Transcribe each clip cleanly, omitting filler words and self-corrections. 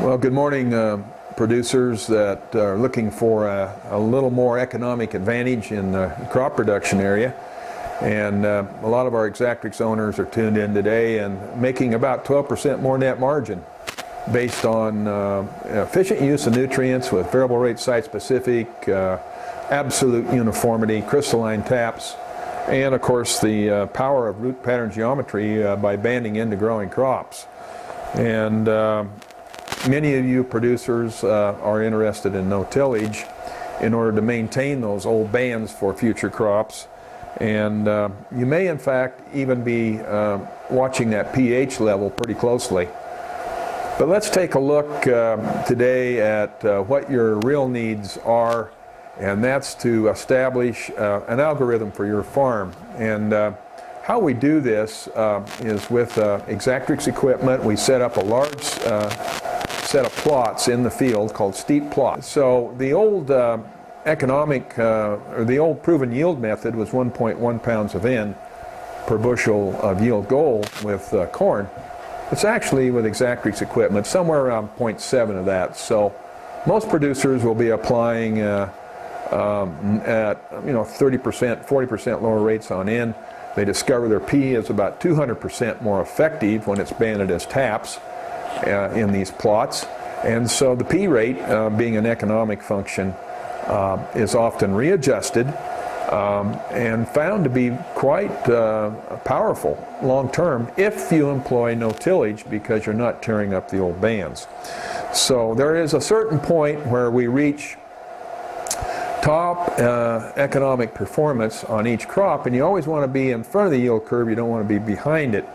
Well, good morning, producers that are looking for a little more economic advantage in the crop production area. And a lot of our Exactrix owners are tuned in today and making about 12% more net margin based on efficient use of nutrients with variable rate site-specific, absolute uniformity, crystalline taps, and of course the power of root pattern geometry by banding into growing crops. And many of you producers are interested in no tillage in order to maintain those old bands for future crops. And you may in fact even be watching that pH level pretty closely. But let's take a look today at what your real needs are, and that's to establish an algorithm for your farm. And how we do this is with Exactrix equipment. We set up a large set of plots in the field called steep plots. So the old or the old proven yield method was 1.1 pounds of N per bushel of yield goal with corn. It's actually with Exactrix equipment somewhere around 0.7 of that. So most producers will be applying at 30%, 40% lower rates on N. They discover their P is about 200% more effective when it's banded as taps in these plots. And so the P rate, being an economic function, is often readjusted and found to be quite powerful long-term if you employ no tillage, because you're not tearing up the old bands. So there is a certain point where we reach top economic performance on each crop, and you always want to be in front of the yield curve. You don't want to be behind it.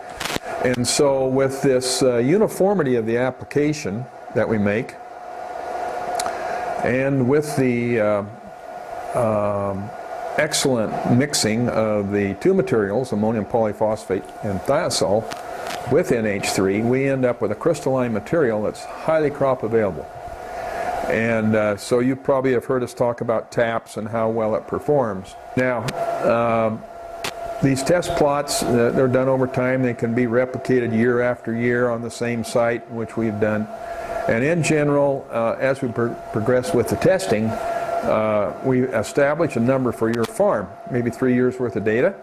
And so with this uniformity of the application that we make, and with the excellent mixing of the two materials, ammonium polyphosphate and thiazole, with NH3, we end up with a crystalline material that's highly crop available. And so you probably have heard us talk about taps and how well it performs. Now, these test plots, they're done over time. They can be replicated year after year on the same site, which we've done. And in general, as we progress with the testing, we establish a number for your farm, maybe 3 years worth of data.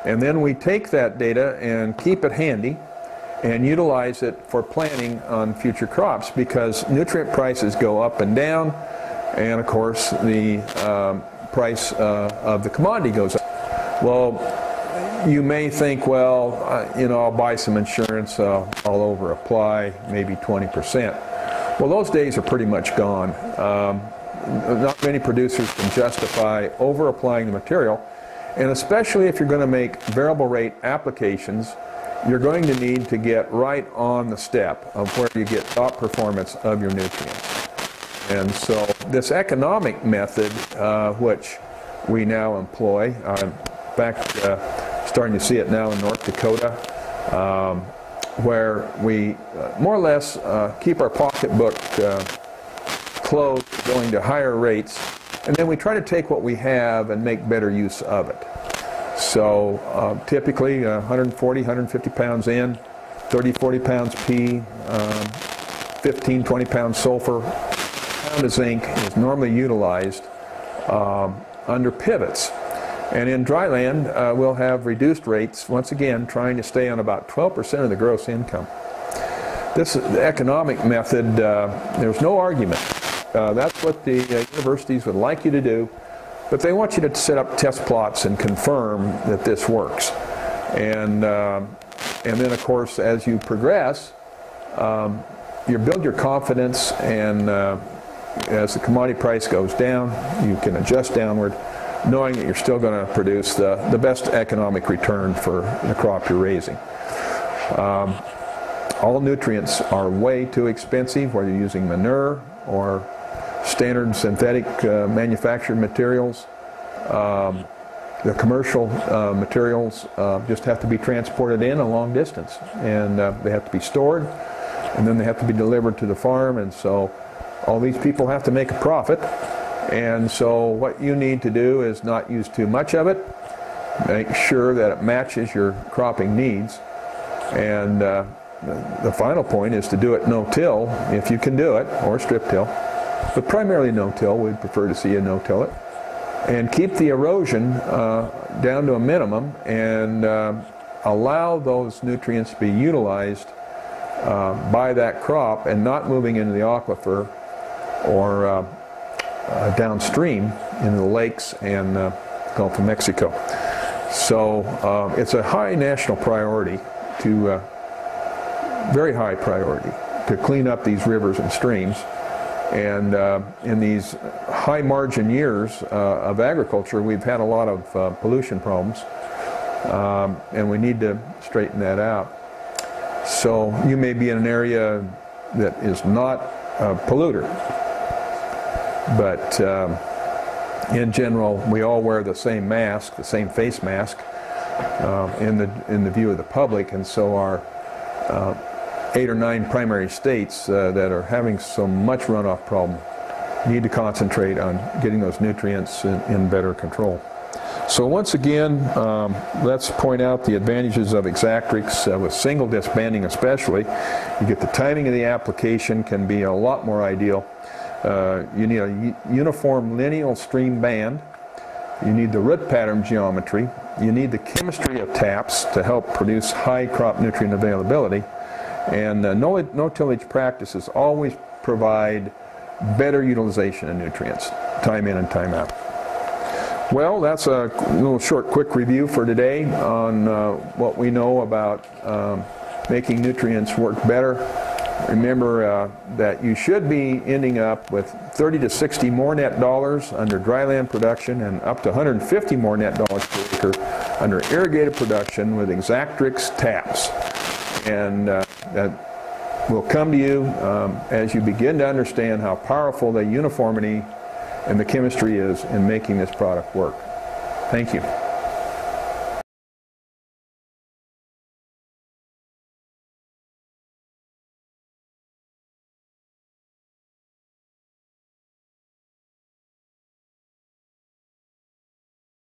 And then we take that data and keep it handy and utilize it for planning on future crops, because nutrient prices go up and down, and of course the price of the commodity goes up. Well, you may think, well, I'll buy some insurance, I'll over apply maybe 20%. Well, those days are pretty much gone. Not many producers can justify over applying the material, and especially if you're going to make variable rate applications, you're going to need to get right on the step of where you get top performance of your nutrients. And so this economic method, which we now employ, in fact, starting to see it now in North Dakota, where we more or less keep our pocketbook closed, going to higher rates, and then we try to take what we have and make better use of it. So typically 140, 150 pounds in, 30, 40 pounds P, 15, 20 pounds sulfur, a pound of zinc is normally utilized under pivots. And in dry land, we'll have reduced rates, once again, trying to stay on about 12% of the gross income. This economic method, there's no argument. That's what the universities would like you to do, but they want you to set up test plots and confirm that this works. And then, of course, as you progress, you build your confidence, and as the commodity price goes down, you can adjust downward, knowing that you're still going to produce the best economic return for the crop you're raising. All nutrients are way too expensive, whether you're using manure or standard synthetic manufactured materials. The commercial materials just have to be transported in a long distance, and they have to be stored, and then they have to be delivered to the farm, and so all these people have to make a profit. And so what you need to do is not use too much of it, make sure that it matches your cropping needs, and the final point is to do it no-till, if you can do it, or strip-till. But primarily no-till. We'd prefer to see you no-till it. And keep the erosion down to a minimum, and allow those nutrients to be utilized by that crop and not moving into the aquifer or downstream into the lakes and Gulf of Mexico. So it's a high national priority to, very high priority, to clean up these rivers and streams. And in these high margin years of agriculture, we've had a lot of pollution problems, and we need to straighten that out. So you may be in an area that is not a polluter, but in general, we all wear the same mask, the same face mask, in the view of the public, and so our 8 or 9 primary states that are having so much runoff problem need to concentrate on getting those nutrients in better control. So once again, let's point out the advantages of Exactrix with single disc banding especially. You get the timing of the application can be a lot more ideal. You need a uniform lineal stream band. You need the root pattern geometry. You need the chemistry of taps to help produce high crop nutrient availability. And no-tillage practices always provide better utilization of nutrients, time in and time out. Well, that's a little short, quick review for today on what we know about making nutrients work better. Remember that you should be ending up with 30 to 60 more net dollars under dryland production and up to 150 more net dollars per acre under irrigated production with Exactrix taps. And that will come to you as you begin to understand how powerful the uniformity and the chemistry is in making this product work. Thank you.